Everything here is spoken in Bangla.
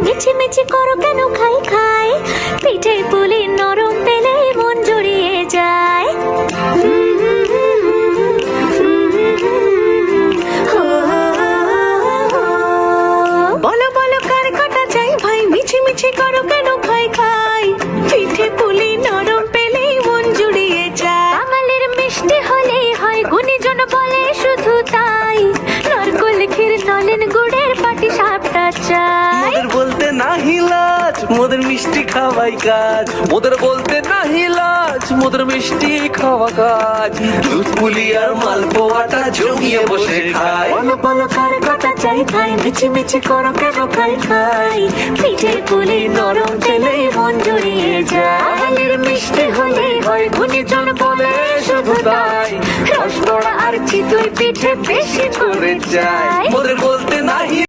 মিছি করো কেন খাই খাই, পিঠে পুলি নরম পেলে মন জড়িয়ে যায়। বলো বলো কার কাটা চাই ভাই, মিছি মিছি করো কেন খাই খাই, পিঠে পুলি নরম পেলে মন জুড়িয়ে যায়। বাঙালির মিষ্টি হলেই হয়, গুণীজন বলে শুধু তাই, নারকোল ক্ষীর নলেন গুড়ের পাটি সাপটা চাই। মোদের বলতে নাহি লাজ, মোদের মিষ্টি খাওয়াই কাজ। মোদের বলতে নাহি লাজ, মোদের মিষ্টি খাওয়া কাজ। দুধ পুলি আর মালপোয়াটা জমিয়ে বসে খায়। বলো বলো কার কাটা চাই ভাই, মিছি মিছি করো কেন খাই খাই, পিঠে পুলি নরম পেলে মন জড়িয়ে যায়। বাঙালির মিষ্টি হলেই হয়, গুণীজন বলে শুধু তাই, রসগোড়া আর চিতই পিঠে বেশি করে যায়। মোদের বলতে নাহি